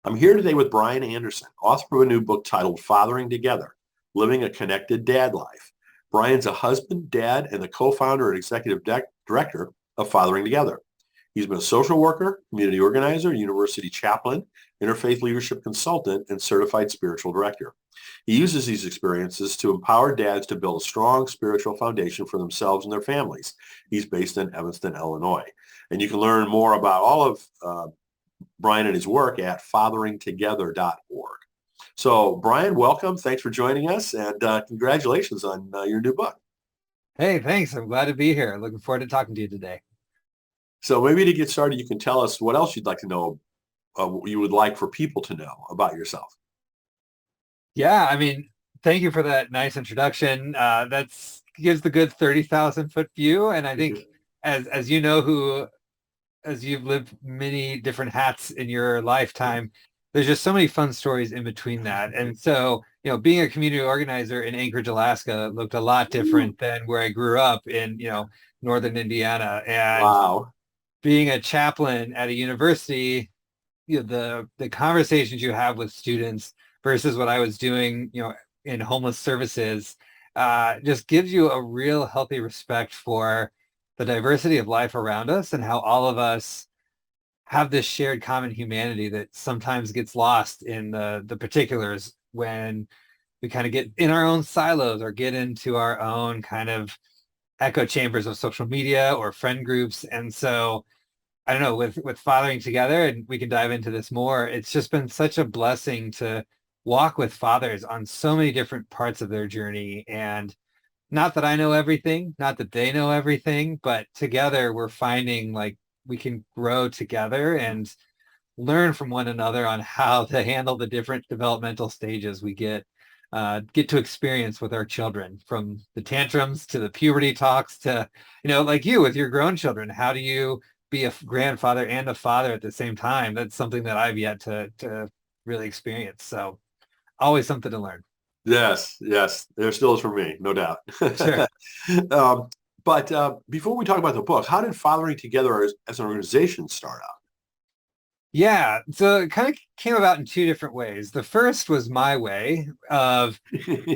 I'm here today with Brian Anderson, author of a new book titled Fathering Together, Living a Connected Dad Life. Brian's a husband, dad, and the co-founder and executive director of Fathering Together. He's been a social worker, community organizer, university chaplain, interfaith leadership consultant, and certified spiritual director. He uses these experiences to empower dads to build a strong spiritual foundation for themselves and their families. He's based in Evanston, Illinois. And you can learn more about all of Brian and his work at fatheringtogether.org. So, Brian, welcome. Thanks for joining us, and congratulations on your new book. Hey, thanks. I'm glad to be here. Looking forward to talking to you today. So maybe to get started, you can tell us what else you'd like to know, what you would like for people to know about yourself. Yeah, thank you for that nice introduction. That's gives the good 30,000 foot view. And I think as you know, as you've lived many different hats in your lifetime, there's just so many fun stories in between that. And so, being a community organizer in Anchorage, Alaska looked a lot different than where I grew up in, northern Indiana. And Wow. being a chaplain at a university, the conversations you have with students versus what I was doing, in homeless services, just gives you a real healthy respect for the diversity of life around us and how all of us have this shared common humanity that sometimes gets lost in the particulars when we kind of get in our own silos or get into our own kind of echo chambers of social media or friend groups. And so I don't know, with Fathering Together, and we can dive into this more, it's just been such a blessing to walk with fathers on so many different parts of their journey. And not that I know everything, not that they know everything, but together we're finding like we can grow together and learn from one another on how to handle the different developmental stages we get to experience with our children, from the tantrums to the puberty talks to, like you with your grown children. How do you be a grandfather and a father at the same time? That's something that I've yet to really experience. So always something to learn. Yes, there still is for me, no doubt. Sure. But before we talk about the book, how did Fathering Together as an organization start out? Yeah, so it kind of came about in two different ways. The first was my way of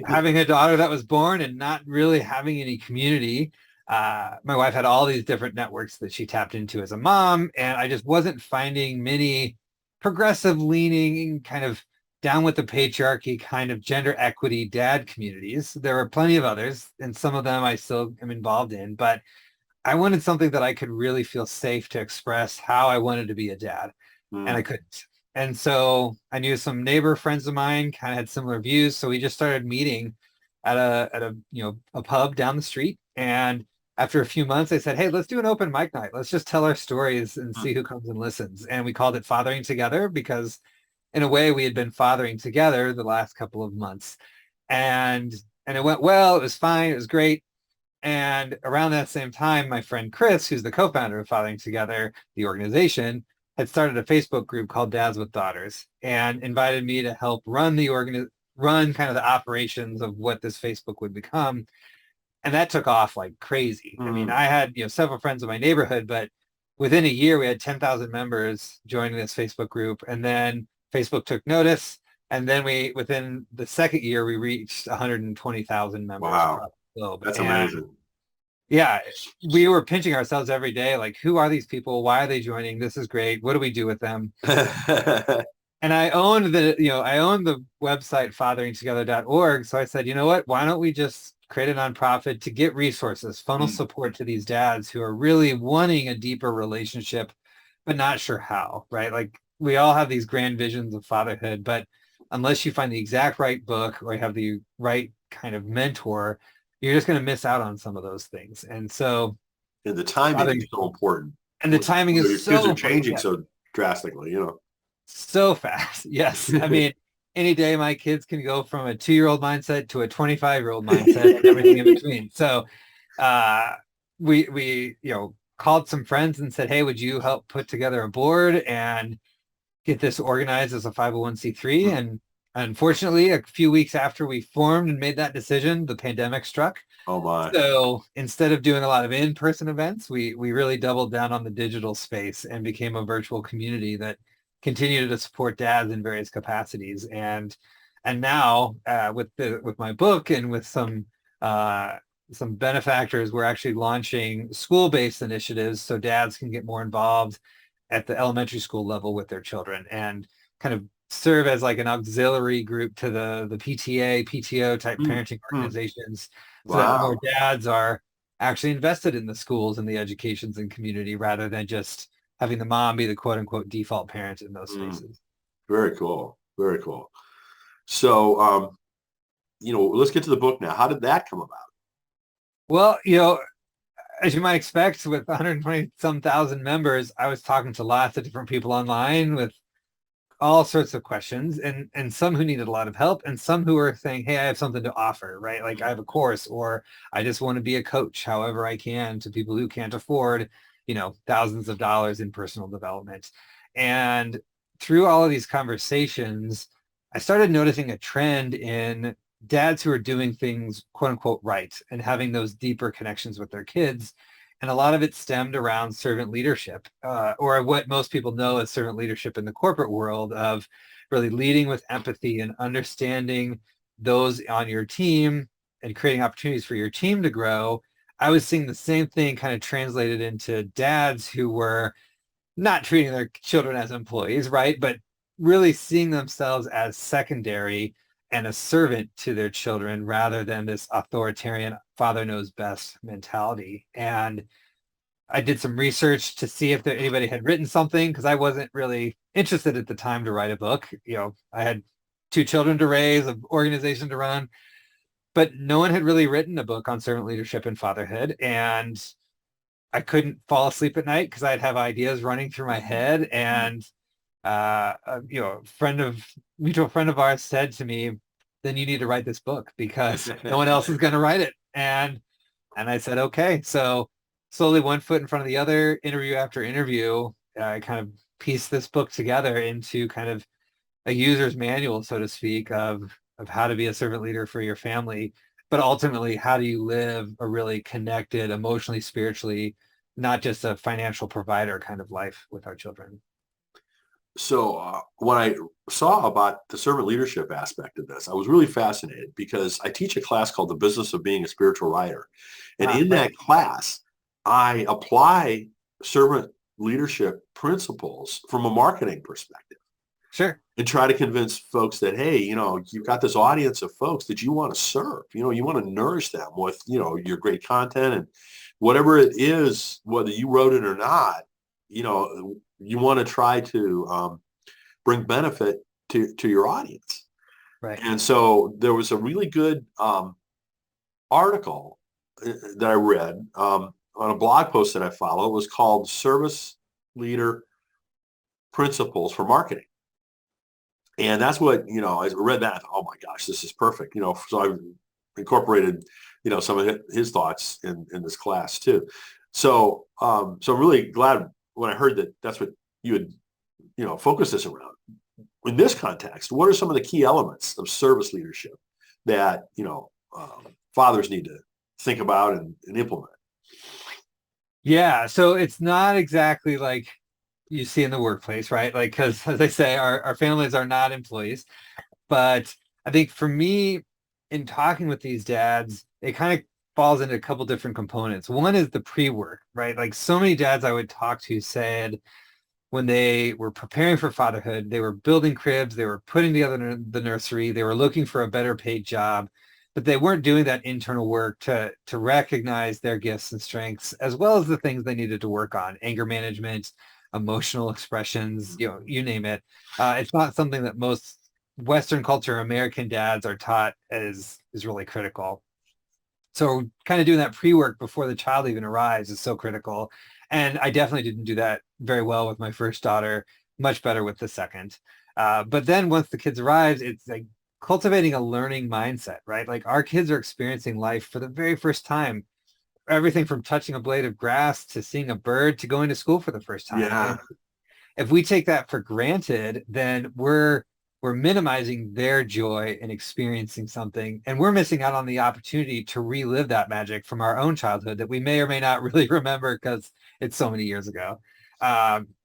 having a daughter that was born and not really having any community. My wife had all these different networks that she tapped into as a mom, and I just wasn't finding many progressive leaning, kind of down with the patriarchy, kind of gender equity dad communities. There were plenty of others, and some of them I still am involved in, but I wanted something that I could really feel safe to express how I wanted to be a dad, and I Mm. couldn't. And so I knew some neighbor friends of mine kind of had similar views, so we just started meeting at a a pub down the street. And after a few months, I said, "Hey, let's do an open mic night. Let's just tell our stories and see who comes and listens." And we called it Fathering Together because, in a way, we had been fathering together the last couple of months, and it went well. It was fine. It was great. And around that same time, my friend Chris, who's the co-founder of Fathering Together, the organization, had started a Facebook group called Dads with Daughters and invited me to help run kind of the operations of what this Facebook would become. And that took off like crazy. I mean, Mm. I had, several friends in my neighborhood, but within a year we had 10,000 members joining this Facebook group. And then Facebook took notice. And then within the second year, we reached 120,000 members Wow, across the globe. that's And amazing. yeah, we were pinching ourselves every day, like, who are these people? Why are they joining? This is great. What do we do with them? And I owned the website fatheringtogether.org. So I said, you know what? Why don't we just create a nonprofit to get resources, funnel Mm. support to these dads who are really wanting a deeper relationship, but not sure how, right? Like, we all have these grand visions of fatherhood, but unless you find the exact right book or you have the right kind of mentor, you're just going to miss out on some of those things. And so And the timing is fathering, so important. and the timing is Your kids so are important. changing Yeah, so drastically. so fast. Yes. I mean, any day my kids can go from a 2-year-old mindset to a 25-year-old mindset and everything in between. So uh we called some friends and said, hey, would you help put together a board and get this organized as a 501c3? And unfortunately, a few weeks after we formed and made that decision, the pandemic struck. Oh my. So instead of doing a lot of in-person events, we really doubled down on the digital space and became a virtual community that continue to support dads in various capacities. And now with my book and with some benefactors, we're actually launching school-based initiatives so dads can get more involved at the elementary school level with their children and kind of serve as like an auxiliary group to the PTA, PTO type parenting organizations, so that more Wow. dads are actually invested in the schools and the educations and community rather than just having the mom be the quote unquote default parent in those Mm, spaces. very cool. Very cool. So, let's get to the book now. How did that come about? Well, as you might expect, with 120 some thousand members, I was talking to lots of different people online with all sorts of questions, and some who needed a lot of help and some who were saying, hey, I have something to offer, right? Like I have a course, or I just want to be a coach however I can to people who can't afford, thousands of dollars in personal development. And through all of these conversations, I started noticing a trend in dads who are doing things quote unquote right and having those deeper connections with their kids. And a lot of it stemmed around servant leadership, or what most people know as servant leadership in the corporate world, of really leading with empathy and understanding those on your team and creating opportunities for your team to grow. I was seeing the same thing kind of translated into dads who were not treating their children as employees, right? But really seeing themselves as secondary and a servant to their children rather than this authoritarian father knows best mentality. And I did some research to see if anybody had written something, because I wasn't really interested at the time to write a book. I had two children to raise, an organization to run, but no one had really written a book on servant leadership and fatherhood. And I couldn't fall asleep at night because I'd have ideas running through my head. And mutual friend of ours said to me, then you need to write this book because no one else is going to write it. And I said, okay. So slowly, one foot in front of the other, interview after interview, I kind of pieced this book together into kind of a user's manual, so to speak, of how to be a servant leader for your family, but ultimately, how do you live a really connected, emotionally, spiritually, not just a financial provider kind of life with our children. So when I saw about the servant leadership aspect of this, I was really fascinated because I teach a class called The Business of Being a Spiritual Writer. And in Right. that class, I apply servant leadership principles from a marketing perspective Sure. and try to convince folks that, hey, you've got this audience of folks that you want to serve. You want to nourish them with, your great content and whatever it is, whether you wrote it or not, you want to try to bring benefit to your audience. Right. And so there was a really good article that I read on a blog post that I follow. It was called Service Leader Principles for Marketing. And that's what, I read that. I thought, oh my gosh, this is perfect. So I incorporated, some of his thoughts in this class too. So, so I'm really glad when I heard that that's what you had, focused this around. In this context, what are some of the key elements of service leadership that, fathers need to think about and implement? Yeah. So it's not exactly like you see in the workplace, right? Like, because as I say, our families are not employees. But I think for me, in talking with these dads, it kind of falls into a couple different components. One is the pre-work, right? Like so many dads I would talk to said when they were preparing for fatherhood, they were building cribs, they were putting together the nursery, they were looking for a better paid job, but they weren't doing that internal work to recognize their gifts and strengths, as well as the things they needed to work on, anger management, emotional expressions, you name it. It's not something that most Western culture American dads are taught is really critical. So kind of doing that pre-work before the child even arrives is so critical. And I definitely didn't do that very well with my first daughter, much better with the second. But then once the kids arrive, it's like cultivating a learning mindset, right? Like our kids are experiencing life for the very first time, everything from touching a blade of grass to seeing a bird to going to school for the first time. Yeah. And if we take that for granted, then we're minimizing their joy in experiencing something, and we're missing out on the opportunity to relive that magic from our own childhood that we may or may not really remember because it's so many years ago.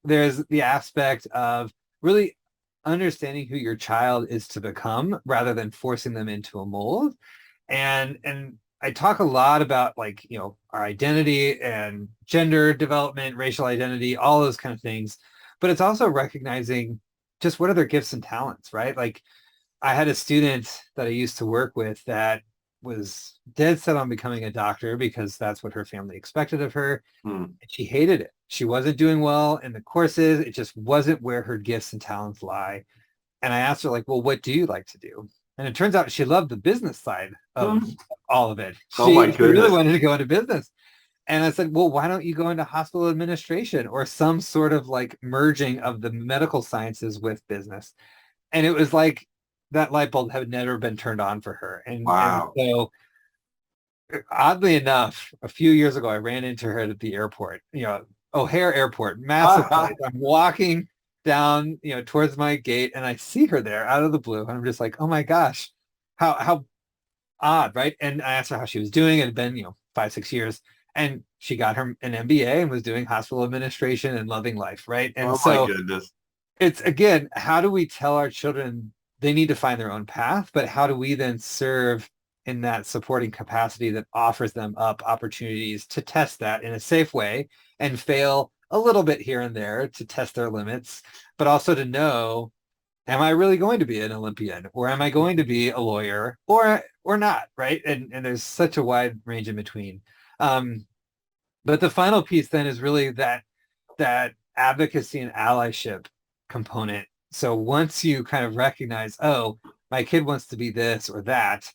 There's the aspect of really understanding who your child is to become rather than forcing them into a mold. And I talk a lot about, like, our identity and gender development, racial identity, all those kind of things. But it's also recognizing just what are their gifts and talents, right? Like, I had a student that I used to work with that was dead set on becoming a doctor because that's what her family expected of her. Hmm. And she hated it. She wasn't doing well in the courses. It just wasn't where her gifts and talents lie. And I asked her, like, well, what do you like to do? And it turns out she loved the business side of Hmm. all of it. Oh my She really goodness. wanted to go into business. And I said, well, why don't you go into hospital administration or some sort of like merging of the medical sciences with business? And it was like that light bulb had never been turned on for her. And Wow. so oddly enough, a few years ago, I ran into her at the airport, O'Hare Airport, massive place. I'm walking down, towards my gate, and I see her there out of the blue. And I'm just like, oh my gosh, how odd, right? And I asked her how she was doing. It had been, 5, 6 years. And she got her an MBA and was doing hospital administration and loving life, right? And Oh my so goodness. it's, again, how do we tell our children they need to find their own path, but how do we then serve in that supporting capacity that offers them up opportunities to test that in a safe way and fail a little bit here and there to test their limits, but also to know, am I really going to be an Olympian, or am I going to be a lawyer, or not, right? And there's such a wide range in between. Um, but the final piece then is really that advocacy and allyship component. So once you kind of recognize, oh, my kid wants to be this or that,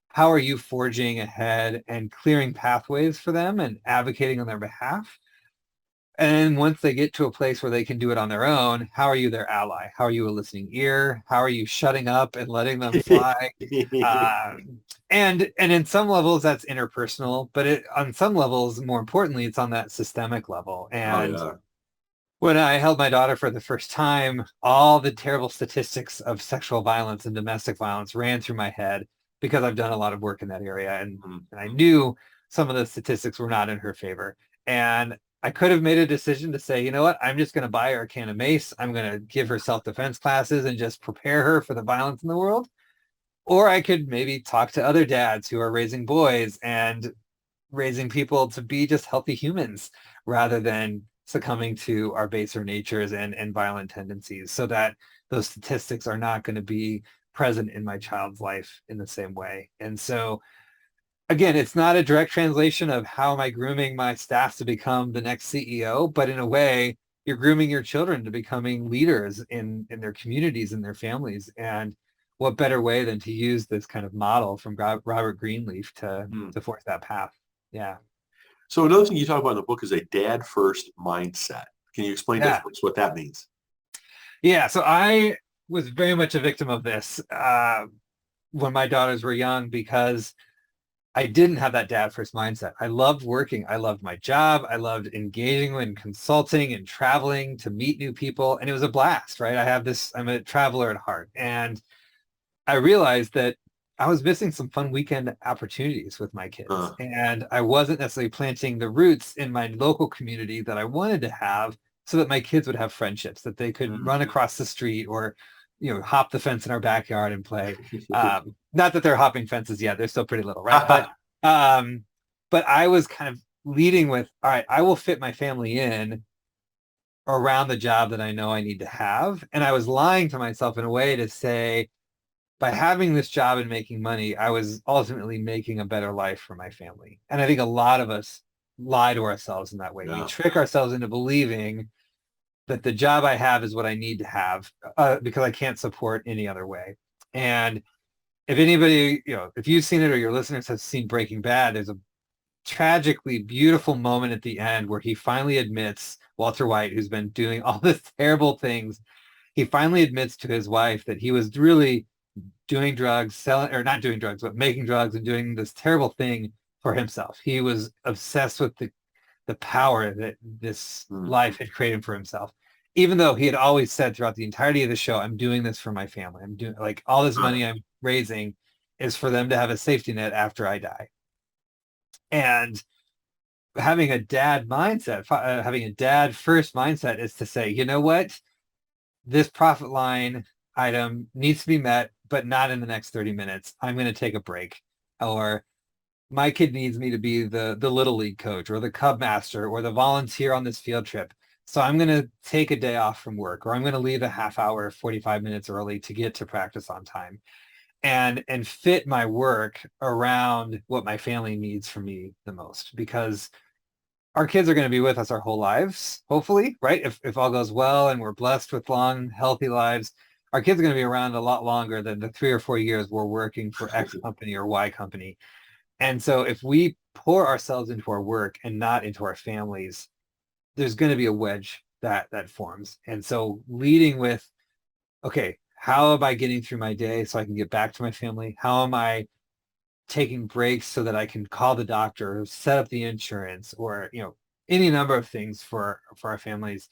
how are you forging ahead and clearing pathways for them and advocating on their behalf? And then once they get to a place where they can do it on their own, how are you their ally? How are you a listening ear? How are you shutting up and letting them fly? And in some levels that's interpersonal, but on some levels, more importantly, it's on that systemic level. Oh And yeah. when I held my daughter for the first time, all the terrible statistics of sexual violence and domestic violence ran through my head because I've done a lot of work in that area. And I knew some of the statistics were not in her favor. And I could have made a decision to say, you know what, I'm just going to buy her a can of mace. I'm going to give her self-defense classes and just prepare her for the violence in the world. Or I could maybe talk to other dads who are raising boys and raising people to be just healthy humans rather than succumbing to our baser natures and violent tendencies, so that those statistics are not going to be present in my child's life in the same way. And so again, it's not a direct translation of how am I grooming my staff to become the next CEO, but in a way, you're grooming your children to becoming leaders in their communities and their families. And what better way than to use this kind of model from Robert Greenleaf to Hmm. force that path? Yeah. So another thing you talk about in the book is a dad first mindset. Can you explain to Yeah. folks what that means? Yeah. So I was very much a victim of this when my daughters were young because I didn't have that dad first mindset. I loved working. I loved my job. I loved engaging in consulting and traveling to meet new people. And it was a blast, right? I'm a traveler at heart. And I realized that I was missing some fun weekend opportunities with my kids. Uh, And I wasn't necessarily planting the roots in my local community that I wanted to have so that my kids would have friendships, that they could run across the street or, hop the fence in our backyard and play. Not that they're hopping fences yet. They're still pretty little, right? Um, but I was kind of leading with, all right, I will fit my family in around the job that I know I need to have. And I was lying to myself in a way to say, by having this job and making money, I was ultimately making a better life for my family. And I think a lot of us lie to ourselves in that way. We yeah. trick ourselves into believing that the job I have is what I need to have because I can't support any other way. And if anybody, if you've seen it or your listeners have seen Breaking Bad, there's a tragically beautiful moment at the end where he finally admits, Walter White, who's been doing all these terrible things, he finally admits to his wife that he was really doing drugs, selling, or not doing drugs, but making drugs and doing this terrible thing for himself. He was obsessed with the power that this Mm. life had created for himself. Even though he had always said throughout the entirety of the show, I'm doing this for my family. I'm doing, like, all this money I'm raising is for them to have a safety net after I die. And having a dad mindset, having a dad first mindset is to say, you know what? this profit line item needs to be met, but not in the next 30 minutes. I'm going to take a break. Or my kid needs me to be the little league coach or the cub master or the volunteer on this field trip. So I'm going to take a day off from work, or I'm going to leave a half hour, 45 minutes early to get to practice on time, and fit my work around what my family needs from me the most, because our kids are going to be with us our whole lives, hopefully, right? If all goes well and we're blessed with long, healthy lives, our kids are going to be around a lot longer than the 3 or 4 years we're working for X company or Y company. And so if we pour ourselves into our work and not into our families, there's going to be a wedge that forms. And so leading with, okay, how am I getting through my day so I can get back to my family? How am I taking breaks so that I can call the doctor, set up the insurance, or any number of things for our families,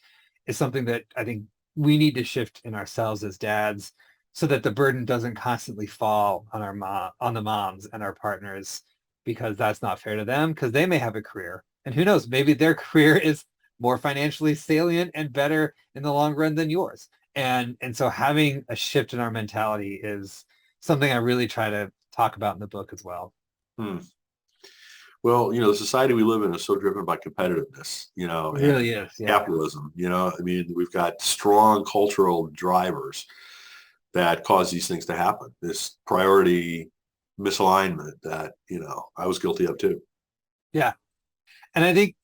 is something that I think we need to shift in ourselves as dads, so that the burden doesn't constantly fall on on the moms and our partners, because that's not fair to them, because they may have a career, and who knows, maybe their career is more financially salient and better in the long run than yours. And so having a shift in our mentality is something I really try to talk about in the book as well. Hmm. Well, the society we live in is so driven by competitiveness, It and really is, yeah. capitalism. I mean, we've got strong cultural drivers that cause these things to happen. This priority misalignment that, I was guilty of too. Yeah. And I think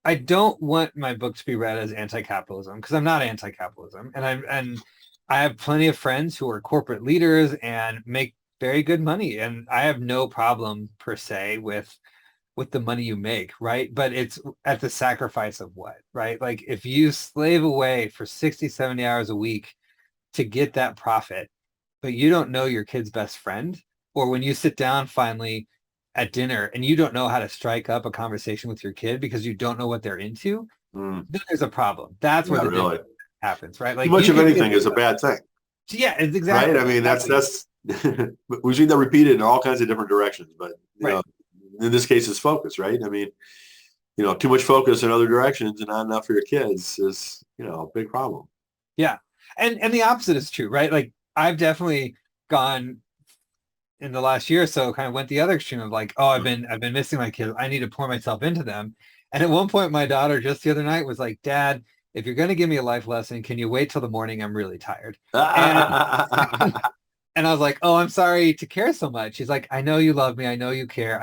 I don't want my book to be read as anti-capitalism, because I'm not anti-capitalism. And I have plenty of friends who are corporate leaders and make very good money. And I have no problem per se with the money you make, right? But it's at the sacrifice of what, right? Like if you slave away for 60, 70 hours a week to get that profit, but you don't know your kid's best friend, or when you sit down finally at dinner and you don't know how to strike up a conversation with your kid because you don't know what they're into, Mm, then there's a problem. That's where yeah, the really. difference happens, right? Too Like much you of could be anything is a bad thing, yeah, it's right? I exactly, mean, exactly. that's we've seen that repeated in all kinds of different directions, but Right. in this case, it's focus, right? I mean, too much focus in other directions and not enough for your kids is, a big problem. Yeah. And the opposite is true, right? Like I've definitely gone in the last year or so, kind of went the other extreme of like, oh, I've been missing my kids. I need to pour myself into them. And at one point, my daughter just the other night was like, Dad, if you're going to give me a life lesson, can you wait till the morning? I'm really tired. And and I was like, oh, I'm sorry to care so much. She's like, I know you love me. I know you care.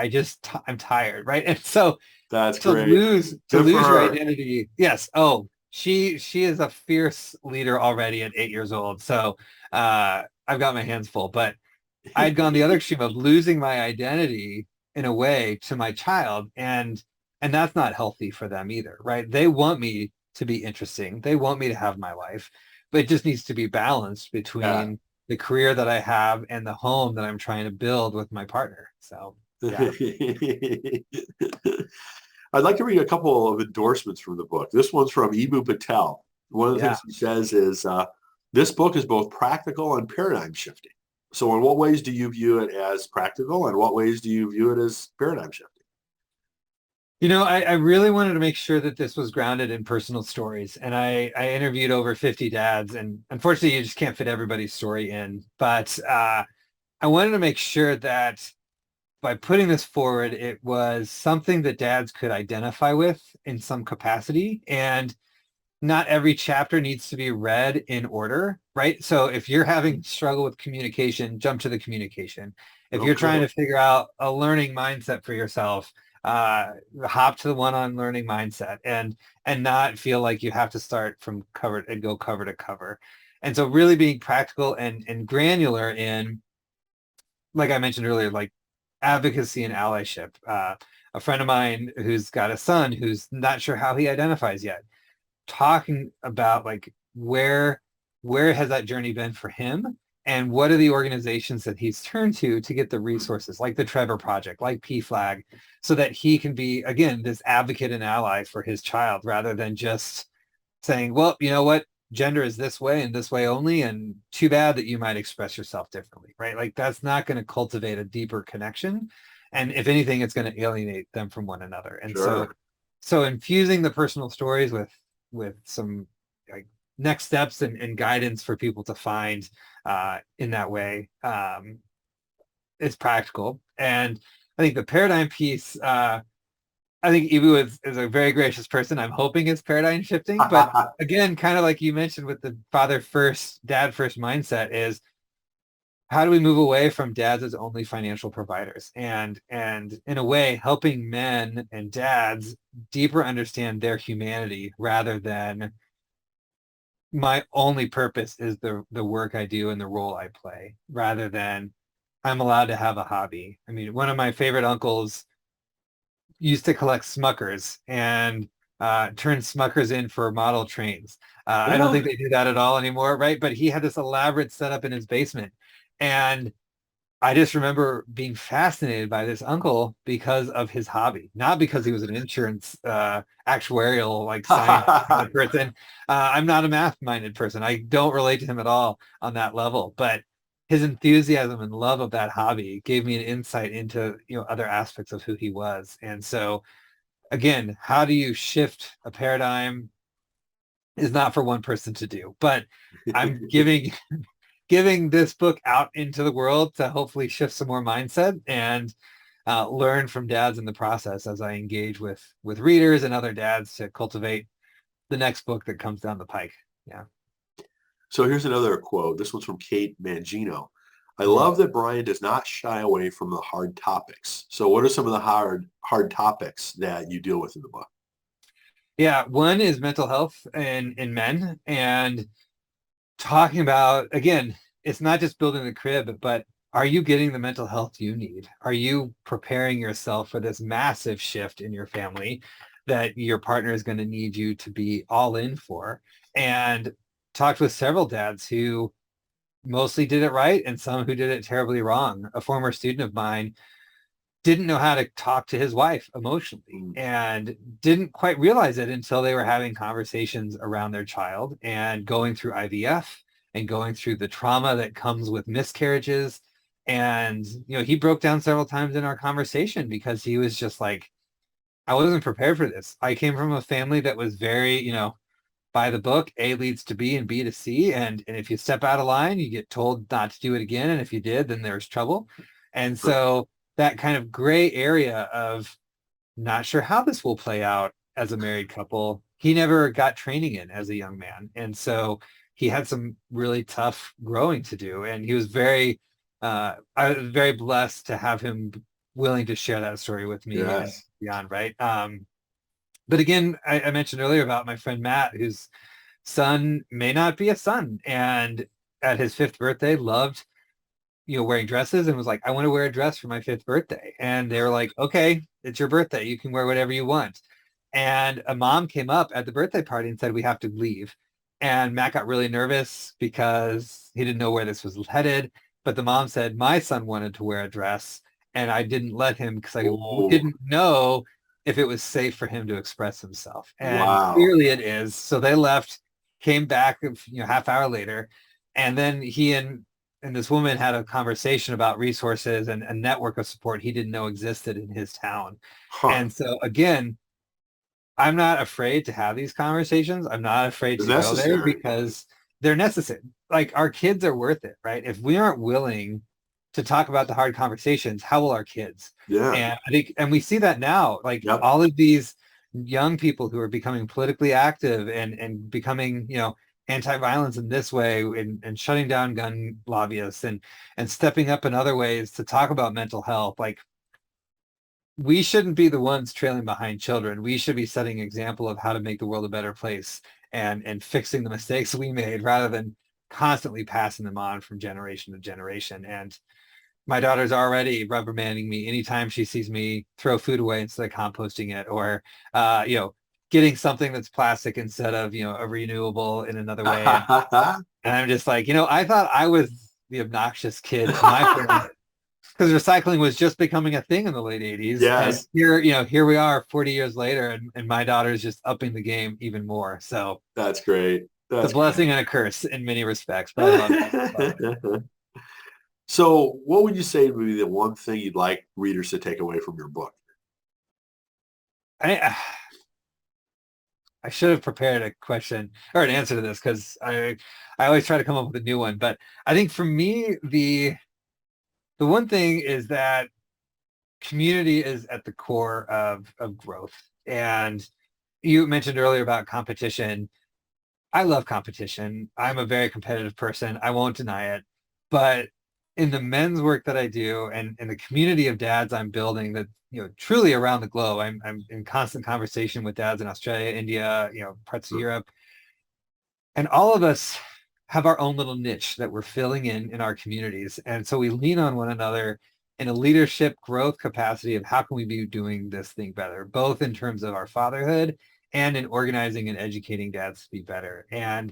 I'm tired, right? And so That's to great. lose to Good for lose your her. identity, yes. Oh, she is a fierce leader already at 8 years old. So I've got my hands full. But I'd gone the other extreme of losing my identity in a way to my child, and that's not healthy for them either, right? They want me to be interesting. They want me to have my life, but it just needs to be balanced Yeah. between the career that I have and the home that I'm trying to build with my partner. So, yeah. I'd like to read a couple of endorsements from the book. This one's from Eboo Patel. One of the Yeah. things he says is, this book is both practical and paradigm shifting. So in what ways do you view it as practical, and what ways do you view it as paradigm shifting? I really wanted to make sure that this was grounded in personal stories. And I interviewed over 50 dads, and unfortunately, you just can't fit everybody's story in. But I wanted to make sure that by putting this forward, it was something that dads could identify with in some capacity. And not every chapter needs to be read in order, right? So if you're having struggle with communication, jump to the communication. If you're trying Okay. to figure out a learning mindset for yourself, hop to the one on learning mindset, and not feel like you have to start from cover and go cover to cover. And so really being practical and granular in, like I mentioned earlier, like advocacy and allyship. A friend of mine who's got a son who's not sure how he identifies yet, talking about like where has that journey been for him, and what are the organizations that he's turned to get the resources, like the Trevor Project, like PFLAG, so that he can be, again, this advocate and ally for his child, rather than just saying, well, you know what, gender is this way and this way only, and too bad that you might express yourself differently, right? Like that's not going to cultivate a deeper connection. And if anything, it's going to alienate them from one another. And so Sure. so infusing the personal stories with some like next steps and guidance for people to find in that way. It's practical. And I think the paradigm piece, I think Ibu is a very gracious person. I'm hoping it's paradigm shifting. But again, kind of like you mentioned with the father first, dad first mindset is, how do we move away from dads as only financial providers, and in a way helping men and dads deeper understand their humanity rather than my only purpose is the work I do and the role I play, rather than I'm allowed to have a hobby. I mean, one of my favorite uncles used to collect Smuckers and turn Smuckers in for model trains. I don't think they do that at all anymore, right? But he had this elaborate setup in his basement. And I just remember being fascinated by this uncle because of his hobby, not because he was an insurance actuarial like science kind of person. I'm not a math-minded person. I don't relate to him at all on that level, but his enthusiasm and love of that hobby gave me an insight into, other aspects of who he was. And so again, how do you shift a paradigm is not for one person to do, but I'm giving this book out into the world to hopefully shift some more mindset and learn from dads in the process as I engage with readers and other dads to cultivate the next book that comes down the pike. Yeah. So here's another quote. This one's from Kate Mangino. I love that Brian does not shy away from the hard topics. So what are some of the hard topics that you deal with in the book? Yeah, one is mental health in men, and talking about, again, it's not just building the crib, but are you getting the mental health you need? Are you preparing yourself for this massive shift in your family that your partner is going to need you to be all in for? And talked with several dads who mostly did it right and some who did it terribly wrong. A former student of mine didn't know how to talk to his wife emotionally and didn't quite realize it until they were having conversations around their child and going through IVF and going through the trauma that comes with miscarriages. And, he broke down several times in our conversation because he was just like, I wasn't prepared for this. I came from a family that was very, by the book, A leads to B and B to C. And if you step out of line, you get told not to do it again. And if you did, then there's trouble. And so that kind of gray area of not sure how this will play out as a married couple, he never got training in as a young man. And so he had some really tough growing to do. And he was I was very blessed to have him willing to share that story with me. Yes. And beyond, right? But again, I mentioned earlier about my friend Matt, whose son may not be a son. And at his 5th birthday, loved wearing dresses and was like, I want to wear a dress for my 5th birthday. And they were like, okay, it's your birthday. You can wear whatever you want. And a mom came up at the birthday party and said, we have to leave. And Matt got really nervous because he didn't know where this was headed. But the mom said, my son wanted to wear a dress and I didn't let him because I didn't know if it was safe for him to express himself. And clearly it is. So they left, came back, half hour later. And then he and this woman had a conversation about resources and a network of support he didn't know existed in his town. And so again, I'm not afraid to have these conversations. I'm not afraid to go there because they're necessary. Like, our kids are worth it, right? If we aren't willing to talk about the hard conversations, how will our kids? Yeah. And I think, and we see that now, like all of these young people who are becoming politically active and becoming, anti-violence in this way and shutting down gun lobbyists and stepping up in other ways to talk about mental health. Like, we shouldn't be the ones trailing behind children. We should be setting an example of how to make the world a better place and fixing the mistakes we made rather than constantly passing them on from generation to generation. And my daughter's already reprimanding me anytime she sees me throw food away instead of composting it, or getting something that's plastic instead of a renewable in another way. And I'm just like, I thought I was the obnoxious kid in my family because recycling was just becoming a thing in the late 80s. Yes. And here we are 40 years later, and my daughter's just upping the game even more. So that's great. That's a blessing and a curse in many respects. But I love it. So what would you say would be the one thing you'd like readers to take away from your book? I should have prepared a question or an answer to this because I always try to come up with a new one. But I think for me, the one thing is that community is at the core of growth. And you mentioned earlier about competition. I love competition. I'm a very competitive person. I won't deny it. But in the men's work that I do and in the community of dads I'm building that, truly around the globe, I'm in constant conversation with dads in Australia, India, parts of Europe. And all of us have our own little niche that we're filling in our communities. And so we lean on one another in a leadership growth capacity of how can we be doing this thing better, both in terms of our fatherhood and in organizing and educating dads to be better. And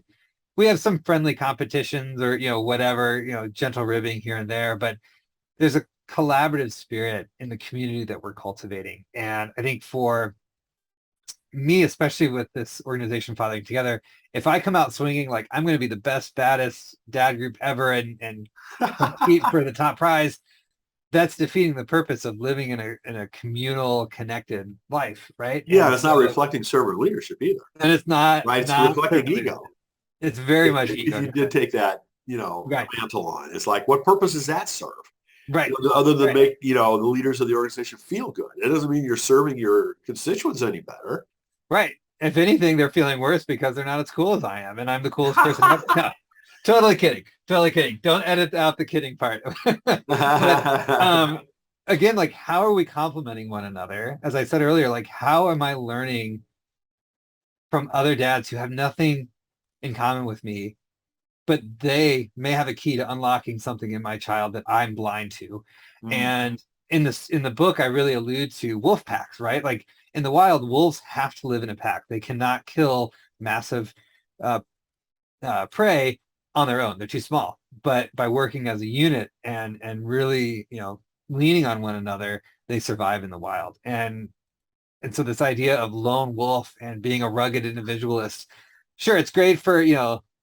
we have some friendly competitions or, whatever, gentle ribbing here and there, but there's a collaborative spirit in the community that we're cultivating. And I think for me, especially with this organization Fathering Together, if I come out swinging like I'm going to be the best, baddest dad group ever and compete for the top prize, that's defeating the purpose of living in a communal, connected life, right? Yeah, And it's not so, reflecting servant leadership either, and it's not right? It's not reflecting ego. it's very much If ego. you did take that, Right, mantle on, it's like, what purpose does that serve? right, Other than right, make, the leaders of the organization feel good. It doesn't mean you're serving your constituents any better. right. If anything, they're feeling worse because they're not as cool as I am, and I'm the coolest person ever. No, totally kidding. Totally kidding. Don't edit out the kidding part. But again, like how are we complementing one another? As I said earlier, like how am I learning from other dads who have nothing in common with me, but they may have a key to unlocking something in my child that I'm blind to. And in the book, I really allude to wolf packs, right? Like in the wild, wolves have to live in a pack. They cannot kill massive uh, prey on their own. They're too small. But by working as a unit and really, leaning on one another, they survive in the wild. And so this idea of lone wolf and being a rugged individualist, sure, it's great for,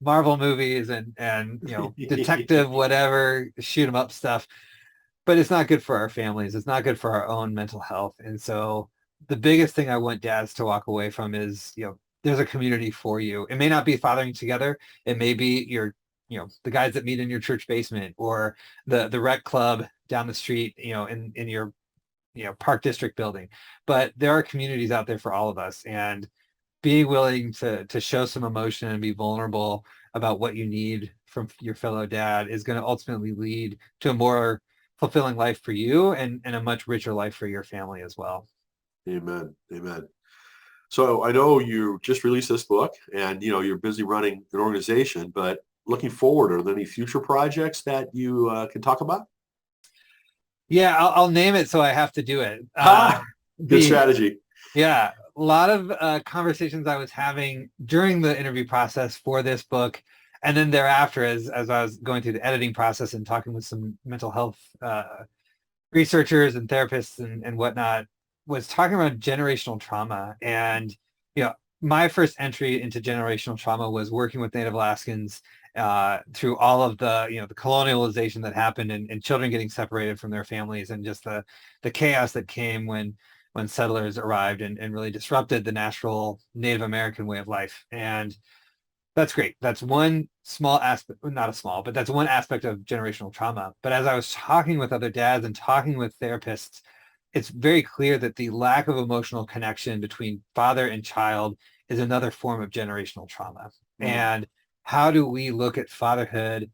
Marvel movies and detective whatever shoot 'em up stuff, but it's not good for our families. It's not good for our own mental health. And so the biggest thing I want dads to walk away from is, there's a community for you. It may not be Fathering Together. It may be your, the guys that meet in your church basement or the rec club down the street, in your, park district building. But there are communities out there for all of us. And being willing to show some emotion and be vulnerable about what you need from your fellow dad is going to ultimately lead to a more fulfilling life for you and a much richer life for your family as well. Amen. Amen. So I know you just released this book and, you're busy running an organization, but looking forward, are there any future projects that you can talk about? Yeah, I'll name it so I have to do it. Good strategy. Yeah, a lot of conversations I was having during the interview process for this book, and then thereafter, as I was going through the editing process and talking with some mental health researchers and therapists and whatnot, was talking about generational trauma. And my first entry into generational trauma was working with Native Alaskans through all of the colonialization that happened and children getting separated from their families and just the chaos that came when settlers arrived and really disrupted the natural Native American way of life. And that's great. That's one small aspect, not a small, but that's one aspect of generational trauma. But as I was talking with other dads and talking with therapists, it's very clear that the lack of emotional connection between father and child is another form of generational trauma. And how do we look at fatherhood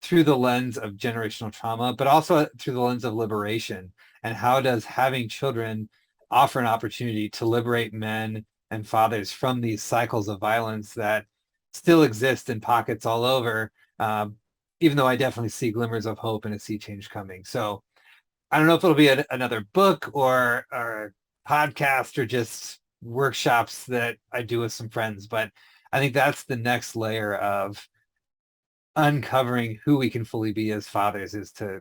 through the lens of generational trauma, but also through the lens of liberation? And how does having children offer an opportunity to liberate men and fathers from these cycles of violence that still exist in pockets all over, even though I definitely see glimmers of hope and a sea change coming. So I don't know if it'll be another book or a podcast or just workshops that I do with some friends, but I think that's the next layer of uncovering who we can fully be as fathers is to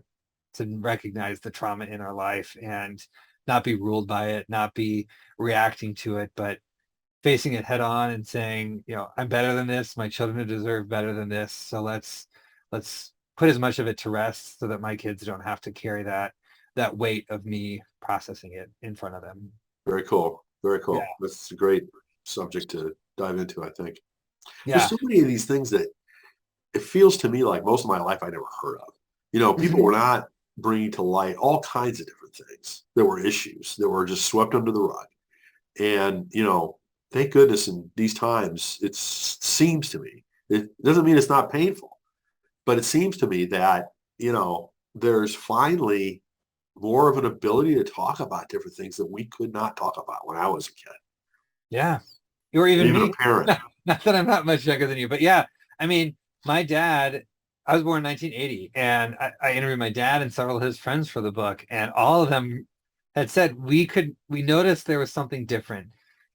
recognize the trauma in our life and not be ruled by it, not be reacting to it, but facing it head on and saying, I'm better than this. My children deserve better than this. So let's put as much of it to rest so that my kids don't have to carry that weight of me processing it in front of them. Very cool. Very cool. Yeah. That's great. subject to dive into, I think. There's Yeah. so many of these things that it feels to me like most of my life I never heard of. People were Mhm. not bringing to light all kinds of different things that were issues that were just swept under the rug. And, thank goodness in these times, it seems to me, it doesn't mean it's not painful, but it seems to me that, there's finally more of an ability to talk about different things that we could not talk about when I was a kid, Yeah. Or and even even a me. parent. Not that I'm not much younger than you, but yeah, I mean, my dad, I was born in 1980, and I interviewed my dad and several of his friends for the book, and all of them had said we noticed there was something different,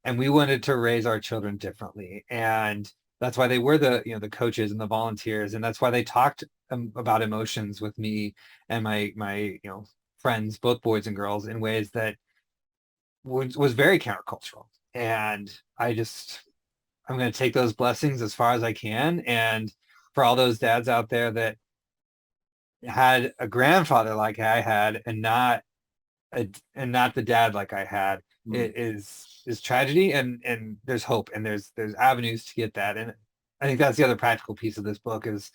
and we wanted to raise our children differently, and that's why they were the coaches and the volunteers, and that's why they talked about emotions with me and my friends, both boys and girls, in ways that was very countercultural, and I'm going to take those blessings as far as I can. And for all those dads out there that had a grandfather like I had and not the dad like I had, Mm. it is tragedy, and there's hope, and there's avenues to get that. And I think that's the other practical piece of this book is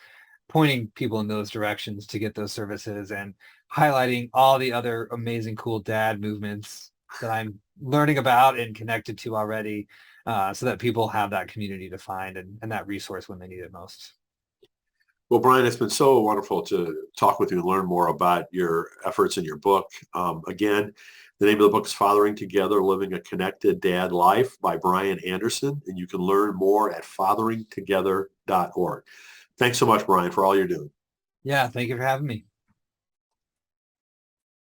pointing people in those directions to get those services and highlighting all the other amazing cool dad movements that I'm learning about and connected to already, so that people have that community to find and that resource when they need it most. Well, Brian, it's been so wonderful to talk with you and learn more about your efforts in your book. Again, the name of the book is Fathering Together, Living a Connected Dad Life by Brian Anderson, and you can learn more at fatheringtogether.org. Thanks so much, Brian, for all you're doing. Yeah, thank you for having me.